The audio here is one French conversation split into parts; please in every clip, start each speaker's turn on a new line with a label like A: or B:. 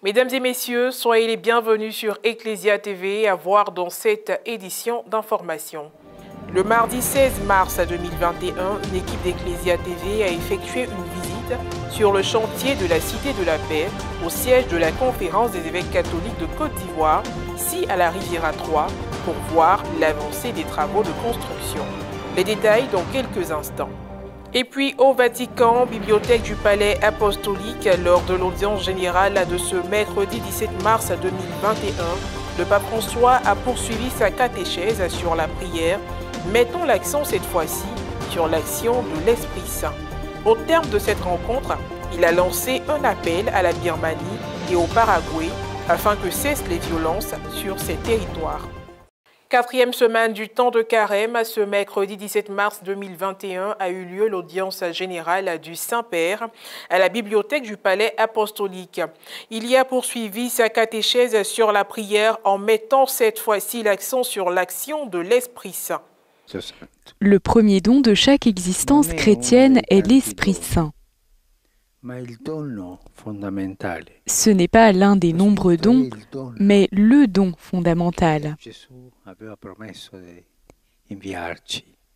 A: Mesdames et messieurs, soyez les bienvenus sur Ecclesia TV à voir dans cette édition d'information. Le mardi 16 mars 2021, une équipe d'Ecclesia TV a effectué une visite sur le chantier de la Cité de la Paix, au siège de la Conférence des évêques catholiques de Côte d'Ivoire, ci à la Riviera 3, pour voir l'avancée des travaux de construction. Les détails dans quelques instants. Et puis au Vatican, bibliothèque du Palais apostolique, lors de l'audience générale de ce mercredi 17 mars 2021, le pape François a poursuivi sa catéchèse sur la prière, mettant l'accent cette fois-ci sur l'action de l'Esprit Saint. Au terme de cette rencontre, il a lancé un appel à la Birmanie et au Paraguay afin que cessent les violences sur ces territoires. Quatrième semaine du temps de carême, ce mercredi 17 mars 2021 a eu lieu l'audience générale du Saint-Père à la bibliothèque du Palais apostolique. Il y a poursuivi sa catéchèse sur la prière en mettant cette fois-ci l'accent sur l'action de l'Esprit Saint.
B: Le premier don de chaque existence chrétienne est l'Esprit Saint. Ce n'est pas l'un des nombreux dons, mais le don fondamental.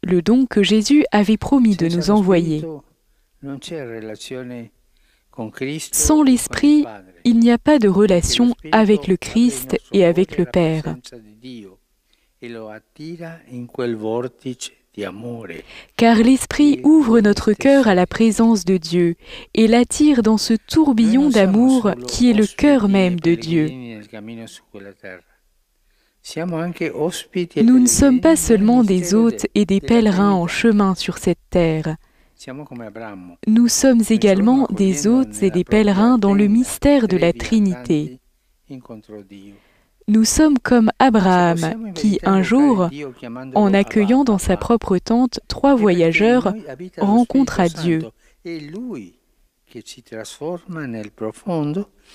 B: Le don que Jésus avait promis de nous envoyer. Sans l'Esprit, il n'y a pas de relation avec le Christ et avec le Père. Car l'Esprit ouvre notre cœur à la présence de Dieu et l'attire dans ce tourbillon d'amour qui est le cœur même de Dieu. Nous ne sommes pas seulement des hôtes et des pèlerins en chemin sur cette terre. Nous sommes également des hôtes et des pèlerins dans le mystère de la Trinité. Nous sommes comme Abraham, qui un jour, en accueillant dans sa propre tente 3 voyageurs, rencontra Dieu.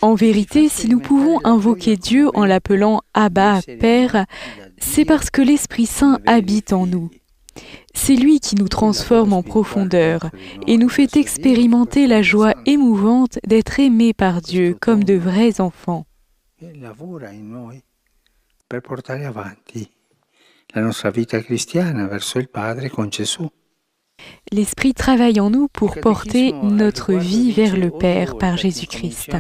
B: En vérité, si nous pouvons invoquer Dieu en l'appelant Abba, Père, c'est parce que l'Esprit Saint habite en nous. C'est lui qui nous transforme en profondeur et nous fait expérimenter la joie émouvante d'être aimés par Dieu comme de vrais enfants.
C: Per portare avanti la nostra vita cristiana verso il Padre con Gesù.
B: L'Esprit travaille en nous pour porter notre vie vers le Père par Jésus-Christ.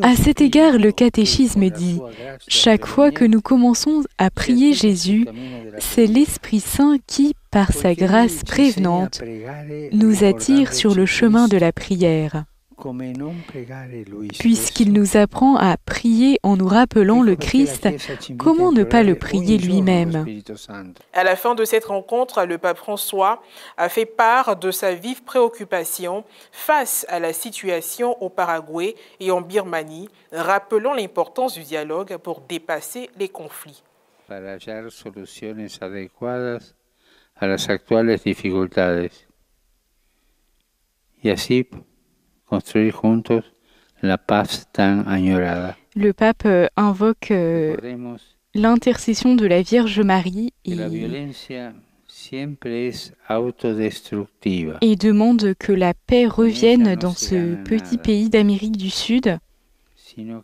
B: À cet égard, le catéchisme dit « Chaque fois que nous commençons à prier Jésus, c'est l'Esprit Saint qui, par sa grâce prévenante, nous attire sur le chemin de la prière. » Puisqu'il nous apprend à prier en nous rappelant le Christ, comment ne pas le prier lui-même?
A: À la fin de cette rencontre, le pape François a fait part de sa vive préoccupation face à la situation au Paraguay et en Birmanie, rappelant l'importance du dialogue pour dépasser les conflits.
C: Para hallar soluciones adecuadas a las actuales dificultades. Y así construire juntos la paz tan añorada.
B: Le pape invoque l'intercession de la Vierge Marie et demande que la paix revienne dans ce petit pays d'Amérique du Sud. Le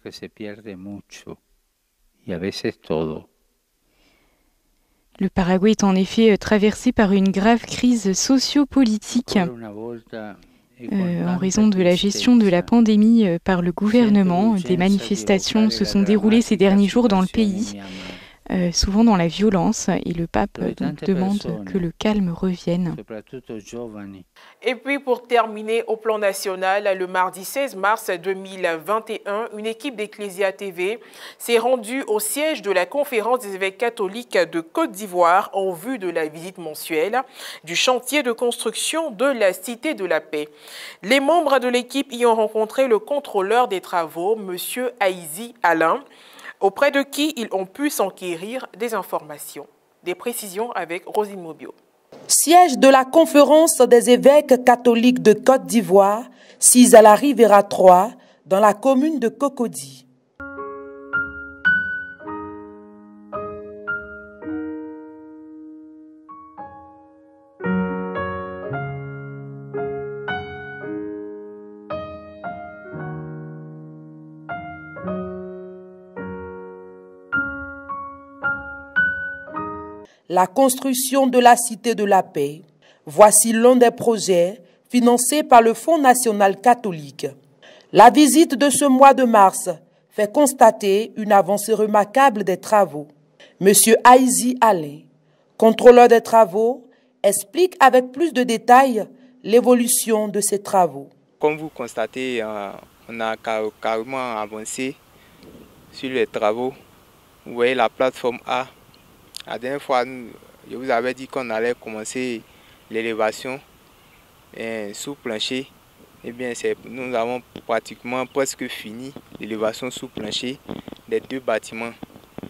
B: Paraguay est en effet traversé par une grave crise socio-politique. En raison de la gestion de la pandémie par le gouvernement, des manifestations se sont déroulées ces derniers jours dans le pays, souvent dans la violence, et le pape demande que le calme revienne.
A: Et puis pour terminer au plan national, le mardi 16 mars 2021, une équipe d'Ecclesia TV s'est rendue au siège de la Conférence des évêques catholiques de Côte d'Ivoire en vue de la visite mensuelle du chantier de construction de la Cité de la Paix. Les membres de l'équipe y ont rencontré le contrôleur des travaux, M. Aïzi Alain, auprès de qui ils ont pu s'enquérir des informations. Des précisions avec Rosine Mobio.
D: Siège de la Conférence des évêques catholiques de Côte d'Ivoire, 6 à la Riviera 3, dans la commune de Cocody. la construction de la Cité de la Paix. Voici l'un des projets financés par le Fonds national catholique. La visite de ce mois de mars fait constater une avancée remarquable des travaux. Monsieur Aizi Alain, contrôleur des travaux, explique avec plus de détails l'évolution de ces travaux.
E: Comme vous constatez, on a carrément avancé sur les travaux. Vous voyez la plateforme A. La dernière fois, je vous avais dit qu'on allait commencer l'élévation sous plancher. Eh bien, nous avons pratiquement presque fini l'élévation sous plancher des deux bâtiments.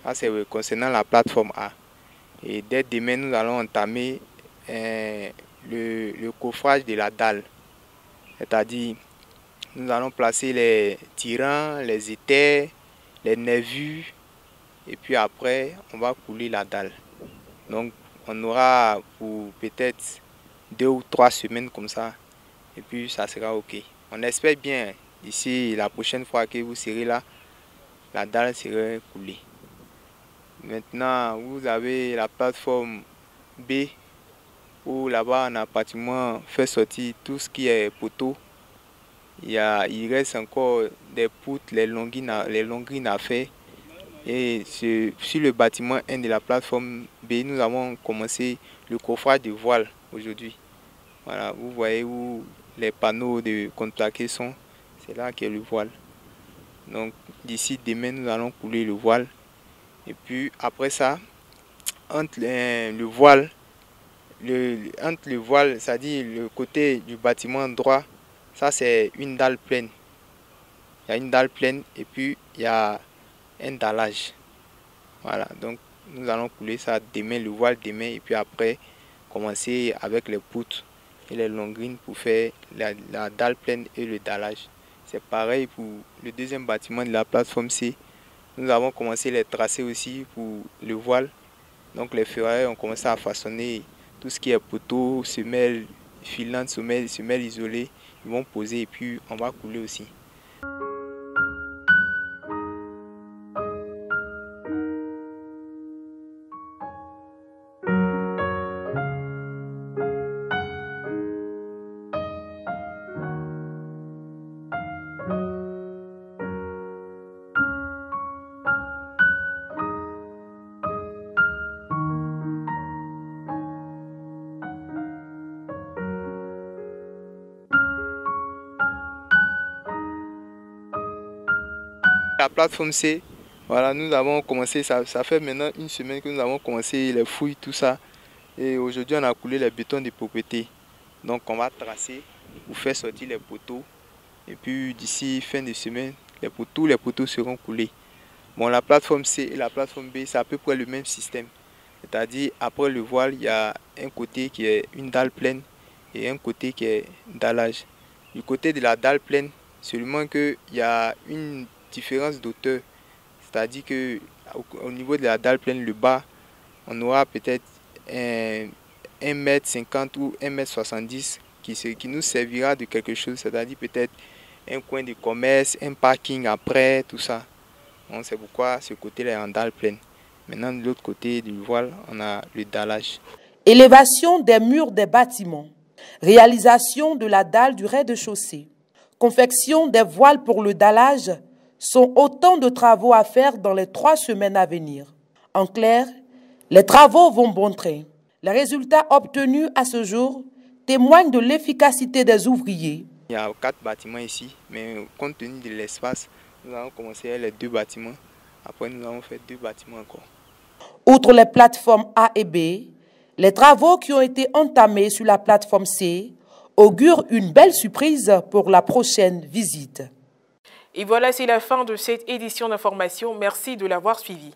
E: Ça, c'est concernant la plateforme A. Et dès demain, nous allons entamer le coffrage de la dalle. C'est-à-dire, nous allons placer les tirants, les étais, les nervures. Et puis après, on va couler la dalle. Donc, on aura pour peut-être 2 ou 3 semaines comme ça. Et puis, ça sera OK. On espère bien, d'ici la prochaine fois que vous serez là, la dalle sera coulée. Maintenant, vous avez la plateforme B, où là-bas, on a pratiquement fait sortir tout ce qui est poteau. Il reste encore des poutres, les longuines à faire. Et sur le bâtiment 1 de la plateforme B, nous avons commencé le coffrage de voile aujourd'hui. Voilà, vous voyez où les panneaux de contreplaqué sont, c'est là qu'est le voile. Donc d'ici demain, nous allons couler le voile. Et puis après ça, entre le voile, c'est-à-dire le côté du bâtiment droit, ça c'est une dalle pleine. Il y a une dalle pleine et puis il y a un dallage. Voilà, donc nous allons couler ça demain, le voile demain, et puis après commencer avec les poutres et les longuines pour faire la dalle pleine et le dallage. C'est pareil pour le deuxième bâtiment de la plateforme C. Nous avons commencé les tracés aussi pour le voile. Donc les ferrailleurs ont commencé à façonner tout ce qui est poteau, semelles filantes, semelles isolées. Ils vont poser et puis on va couler aussi. La plateforme C, voilà, nous avons commencé, ça fait maintenant 1 semaine que nous avons commencé les fouilles, tout ça. Et aujourd'hui, on a coulé les bétons de propreté. Donc, on va tracer pour faire sortir les poteaux. Et puis, d'ici fin de semaine, tous les poteaux seront coulés. Bon, la plateforme C et la plateforme B, c'est à peu près le même système. C'est-à-dire, après le voile, il y a un côté qui est une dalle pleine et un côté qui est dallage. Du côté de la dalle pleine, seulement qu'il y a une différence d'auteur, c'est-à-dire que au niveau de la dalle pleine, le bas, on aura peut-être 1,50 m ou 1,70 m qui nous servira de quelque chose, c'est-à-dire peut-être un coin de commerce, un parking après, tout ça. Donc c'est pourquoi ce côté-là est en dalle pleine. Maintenant, de l'autre côté du voile, on a le dallage.
D: Élévation des murs des bâtiments, réalisation de la dalle du rez-de-chaussée, confection des voiles pour le dallage sont autant de travaux à faire dans les 3 semaines à venir. En clair, les travaux vont bon train. Les résultats obtenus à ce jour témoignent de l'efficacité des ouvriers.
E: Il y a 4 bâtiments ici, mais compte tenu de l'espace, nous avons commencé les 2 bâtiments. Après, nous avons fait 2 bâtiments encore.
D: Outre les plateformes A et B, les travaux qui ont été entamés sur la plateforme C augurent une belle surprise pour la prochaine visite.
A: Et voilà, c'est la fin de cette édition d'information. Merci de l'avoir suivi.